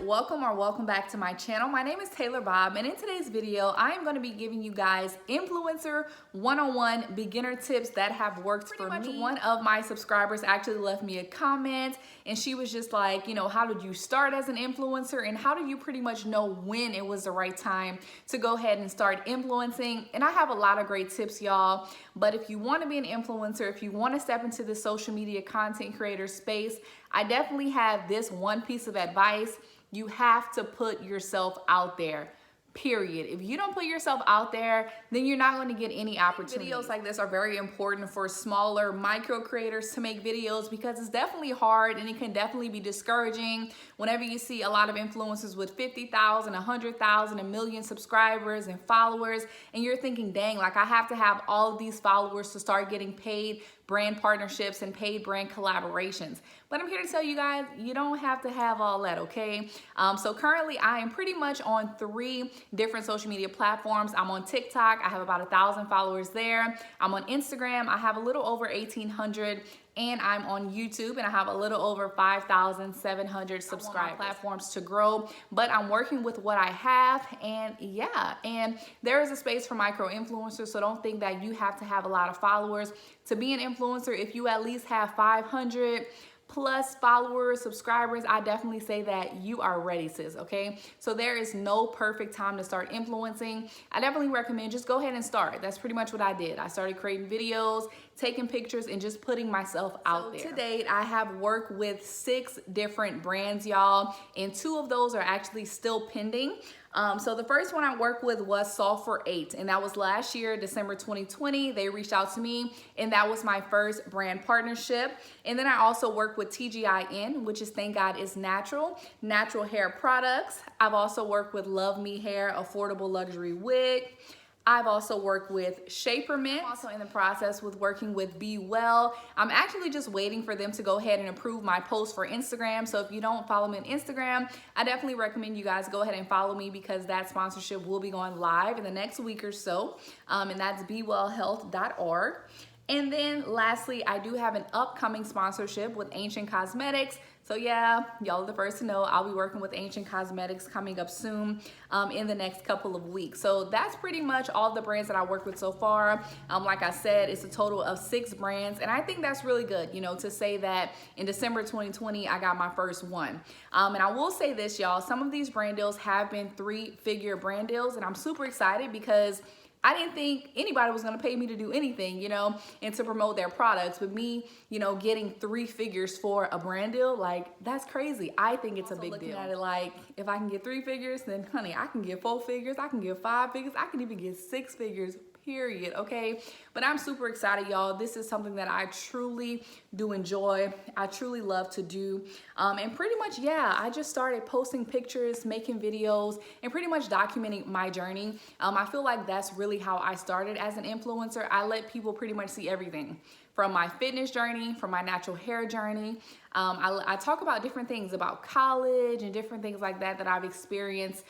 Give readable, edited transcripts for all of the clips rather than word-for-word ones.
welcome back to my channel. My name is Taylor Bob, and in today's video I am going to be giving you guys influencer 101 beginner tips that have worked for me. One of my subscribers actually left me a comment, and she was just like, you know, how did you start as an influencer, and how do you pretty much know when it was the right time to go ahead and start influencing? And I have a lot of great tips, y'all. But if you want to be an influencer, if you want to step into the social media content creator space, I definitely have this one piece of advice. You have to put yourself out there. Period. If you don't put yourself out there, then you're not going to get any opportunities. Videos like this are very important for smaller micro creators to make videos, because it's definitely hard and it can definitely be discouraging whenever you see a lot of influencers with 50,000, 100,000, a million subscribers and followers, and you're thinking, dang, like I have to have all of these followers to start getting paid brand partnerships and paid brand collaborations. But I'm here to tell you guys, you don't have to have all that, okay? So currently I am pretty much on 3 different social media platforms. I'm on TikTok, I have about 1,000 followers there. I'm on Instagram, I have a little over 1,800, and I'm on YouTube, and I have a little over 5,700 subscribers. Platforms to grow, but I'm working with what I have, and yeah, and there is a space for micro influencers, so don't think that you have to have a lot of followers to be an influencer. If you at least have 500 plus followers, subscribers, I definitely say that you are ready, sis, okay? So there is no perfect time to start influencing. I definitely recommend just go ahead and start. That's pretty much what I did. I started creating videos, taking pictures, and just putting myself out there. To date, I have worked with 6 different brands, y'all, and 2 of those are actually still pending. So the first one I worked with was Solve for 8, and that was last year, December 2020. They reached out to me, and that was my first brand partnership. And then I also worked with TGIN, which is Thank God It's Natural hair products. I've also worked with Love Me Hair, affordable luxury wig. I've also worked with Shapermint. I'm also in the process with working with Be Well. I'm actually just waiting for them to go ahead and approve my post for Instagram. So if you don't follow me on Instagram, I definitely recommend you guys go ahead and follow me, because that sponsorship will be going live in the next week or so. And that's bewellhealth.org. And then lastly, I do have an upcoming sponsorship with Ancient Cosmetics. So yeah, y'all are the first to know. I'll be working with Ancient Cosmetics coming up soon in the next couple of weeks. So that's pretty much all the brands that I worked with so far. Like I said, it's a total of 6 brands. And I think that's really good, you know, to say that in December 2020, I got my first one. And I will say this, y'all, some of these brand deals have been 3-figure brand deals. And I'm super excited because I didn't think anybody was gonna pay me to do anything, you know, and to promote their products. But me, you know, getting 3 figures for a brand deal, like, that's crazy. I think it's a big deal. Looking at it like, if I can get 3 figures, then honey, I can get 4 figures, I can get 5 figures, I can even get 6 figures, period, okay? But I'm super excited, y'all. This is something that I truly do enjoy. I truly love to do. And pretty much, yeah, I just started posting pictures, making videos, and pretty much documenting my journey. I feel like that's really how I started as an influencer. I let people pretty much see everything, from my fitness journey, from my natural hair journey. I talk about different things about college and different things like that I've experienced.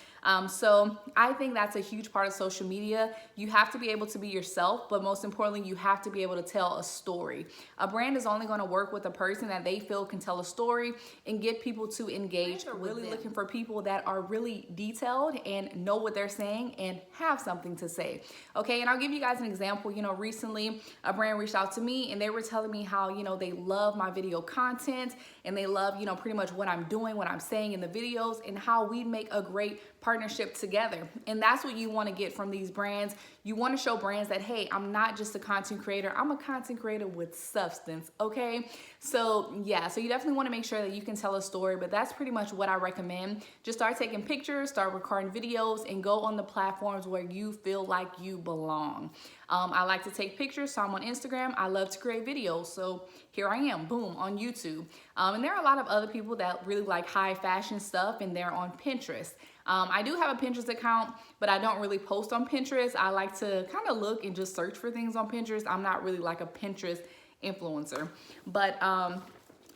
So I think that's a huge part of social media. You have to be able to be yourself, but most importantly, you have to be able to tell a story. A brand is only going to work with a person that they feel can tell a story and get people to engage. They're really looking for people that are really detailed and know what they're saying and have something to say. Okay, and I'll give you guys an example. You know, recently a brand reached out to me and they were telling me how, you know, they love my video content and they love, you know, pretty much what I'm doing, what I'm saying in the videos, and how we make a great partnership together. And that's what you want to get from these brands. You want to show brands that, hey, I'm not just a content creator, I'm a content creator with substance, okay? So yeah, so you definitely want to make sure that you can tell a story, but that's pretty much what I recommend. Just start taking pictures, start recording videos, and go on the platforms where you feel like you belong. I like to take pictures, so I'm on Instagram. I love to create videos, so here I am, boom, on YouTube. And there are a lot of other people that really like high fashion stuff, and they're on Pinterest. I do have a Pinterest account, but I don't really post on Pinterest. I like to kind of look and just search for things on Pinterest. I'm not really like a Pinterest influencer. But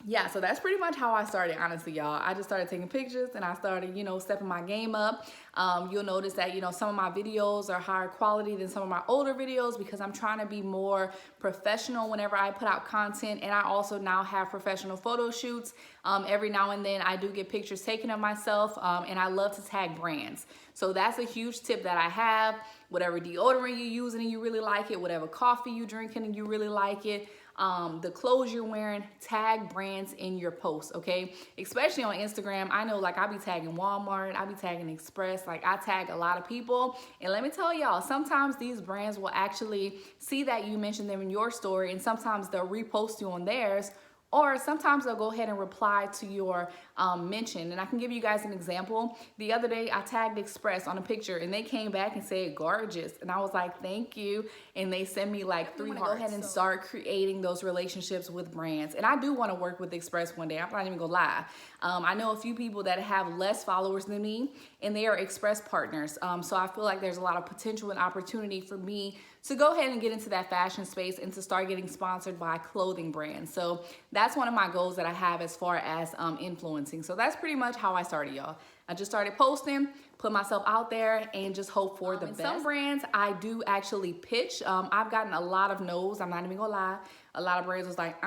yeah, so that's pretty much how I started, honestly, y'all. I just started taking pictures and I started, stepping my game up. You'll notice that, some of my videos are higher quality than some of my older videos because I'm trying to be more professional whenever I put out content. And I also now have professional photo shoots. Every now and then I do get pictures taken of myself, and I love to tag brands. So that's a huge tip that I have. Whatever deodorant you're using and you really like it, whatever coffee you're drinking and you really like it, the clothes you're wearing, tag brands in your posts, okay? Especially on Instagram. I know, like, I be tagging Walmart, I be tagging Express, like I tag a lot of people. And let me tell y'all, sometimes these brands will actually see that you mentioned them in your story, and sometimes they'll repost you on theirs, or sometimes they'll go ahead and reply to your mention. And I can give you guys an example. The other day I tagged Express on a picture and they came back and said gorgeous. And I was like, thank you. And they sent me like 3 hearts. Go ahead and start creating those relationships with brands. And I do want to work with Express one day. I'm not even gonna lie. I know a few people that have less followers than me and they are Express partners. So I feel like there's a lot of potential and opportunity for me to go ahead and get into that fashion space and to start getting sponsored by clothing brands. So that's one of my goals that I have as far as influencing. So that's pretty much how I started, y'all. I just started posting, put myself out there, and just hope for the best. Some brands I do actually pitch. I've gotten a lot of no's. I'm not even gonna lie. A lot of brands was like,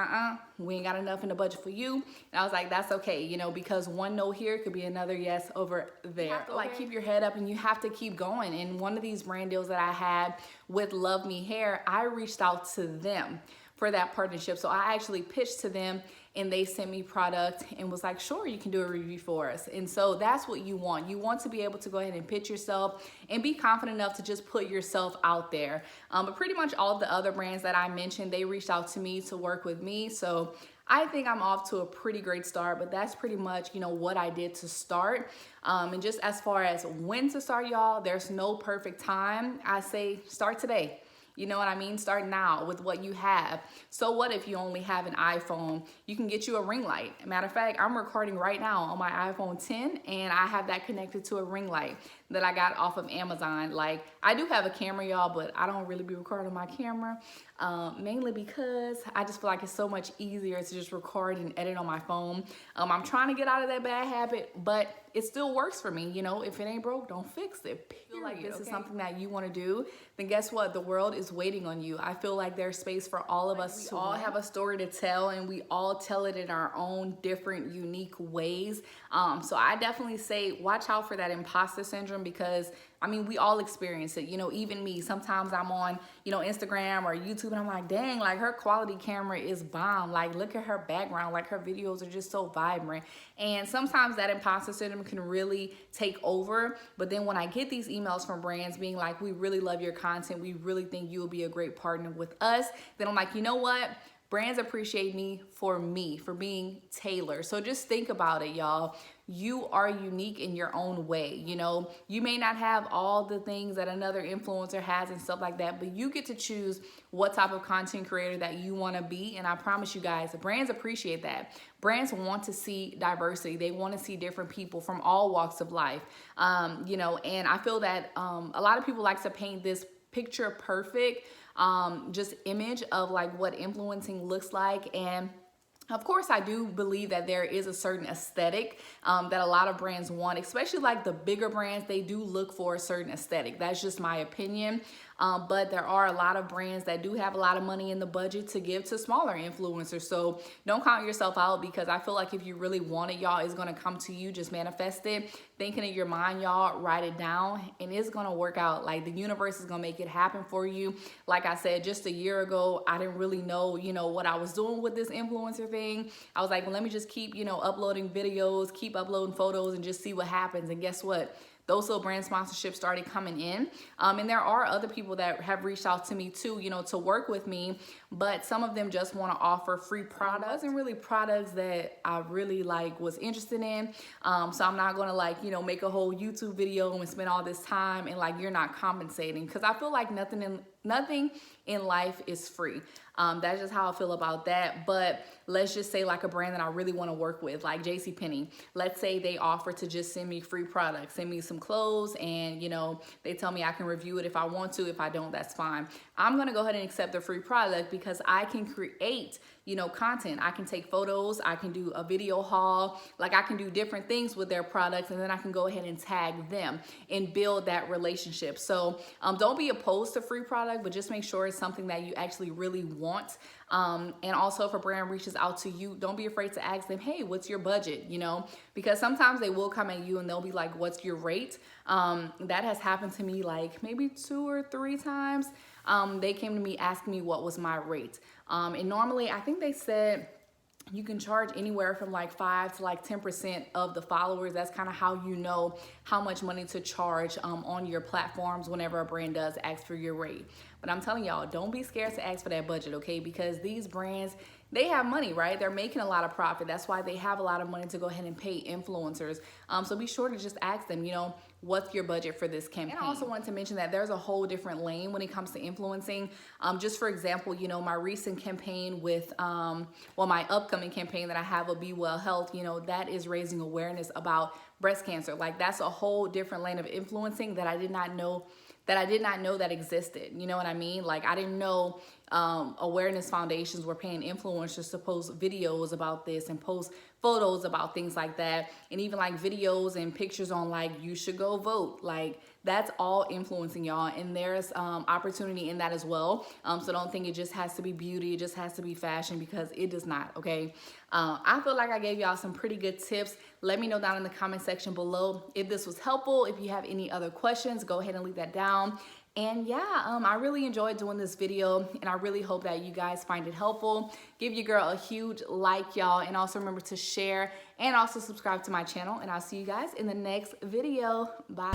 we ain't got enough in the budget for you. And I was like, that's okay, because one no here could be another yes over there. You have to keep your head up and you have to keep going. And one of these brand deals that I had with Love Me Hair, I reached out to them for that partnership. So I actually pitched to them and they sent me product and was like, sure, you can do a review for us. And so that's what you want. You want to be able to go ahead and pitch yourself and be confident enough to just put yourself out there. But pretty much all of the other brands that I mentioned, they reached out to me to work with me. So I think I'm off to a pretty great start, but that's pretty much, what I did to start. And just as far as when to start, y'all, there's no perfect time. I say start today. You know what I mean? Start now with what you have. So what if you only have an iPhone? You can get you a ring light. Matter of fact, I'm recording right now on my iPhone 10 and I have that connected to a ring light that I got off of Amazon. Like, I do have a camera, y'all, but I don't really be recording my camera, mainly because I just feel like it's so much easier to just record and edit on my phone. I'm trying to get out of that bad habit, but it still works for me. If it ain't broke, don't fix it. Feel like this is something that you want to do, then guess what? The world is waiting on you. I feel like there's space for all of us. We all have a story to tell and we all tell it in our own different, unique ways. So I definitely say watch out for that imposter syndrome because we all experience it. Even me, sometimes I'm on, Instagram or YouTube and I'm like, dang, like her quality camera is bomb. Like, look at her background. Like her videos are just so vibrant. And sometimes that imposter syndrome can really take over. But then when I get these emails from brands being like, we really love your content, we really think you will be a great partner with us, then I'm like, you know what? Brands appreciate me for being Taylor. So just think about it, y'all. You are unique in your own way. You may not have all the things that another influencer has and stuff like that, but you get to choose what type of content creator that you want to be. And I promise you guys, brands appreciate that. Brands want to see diversity. They want to see different people from all walks of life. And I feel that a lot of people like to paint this picture perfect just image of like what influencing looks like. And of course, I do believe that there is a certain aesthetic that a lot of brands want, especially like the bigger brands. They do look for a certain aesthetic. That's just my opinion. But there are a lot of brands that do have a lot of money in the budget to give to smaller influencers. So don't count yourself out because I feel like if you really want it, y'all, it's going to come to you. Just manifest it. Thinking in your mind, y'all, write it down and it's going to work out. Like the universe is going to make it happen for you. Like I said, just a year ago, I didn't really know, what I was doing with this influencer thing. I was like, well, let me just keep, uploading videos, keep uploading photos and just see what happens. And guess what? Those little brand sponsorships started coming in. And there are other people that have reached out to me too, to work with me, but some of them just want to offer free products. It wasn't really products that I really was interested in. So I'm not going to make a whole YouTube video and spend all this time and you're not compensating. Cause I feel like nothing nothing in life is free. That's just how I feel about that. But let's just say like a brand that I really want to work with, like JCPenney. Let's say they offer to just send me free products, send me some clothes, and you know, they tell me I can review it if I want to. If I don't, that's fine. I'm gonna go ahead and accept the free product because I can create, you know, content. I can take photos, I can do a video haul, like I can do different things with their products, and then I can go ahead and tag them and build that relationship. So don't be opposed to free product, but just make sure it's something that you actually really want. And also if a brand reaches out to you, don't be afraid to ask them, hey, what's your budget? You know, because sometimes they will come at you and they'll be like, what's your rate? That has happened to me like maybe 2 or 3 times. They came to me asking me what was my rate. And normally I think they said you can charge anywhere from like 5 to like 10% of the followers. That's kind of how you know how much money to charge on your platforms whenever a brand does ask for your rate. But I'm telling y'all, don't be scared to ask for that budget, okay? Because these brands, they have money, right? They're making a lot of profit. That's why they have a lot of money to go ahead and pay influencers. So be sure to just ask them, you know, what's your budget for this campaign? And I also wanted to mention that there's a whole different lane when it comes to influencing. Just for example, you know, my recent campaign with, well, my upcoming campaign that I have will Be Well Health, you know, that is raising awareness about breast cancer. Like that's a whole different lane of influencing that I did not know that existed. You know what I mean? Like I didn't know awareness foundations were paying influencers to post videos about this and post photos about things like that, and even like videos and pictures on like you should go vote. Like that's all influencing, y'all, and there's opportunity in that as well. So don't think it just has to be beauty, it just has to be fashion, because it does not, okay? I feel like I gave y'all some pretty good tips. Let me know down in the comment section below if this was helpful. If you have any other questions, go ahead and leave that down. And yeah, I really enjoyed doing this video, and I really hope that you guys find it helpful. Give your girl a huge like, y'all, and also remember to share and also subscribe to my channel, and I'll see you guys in the next video. Bye.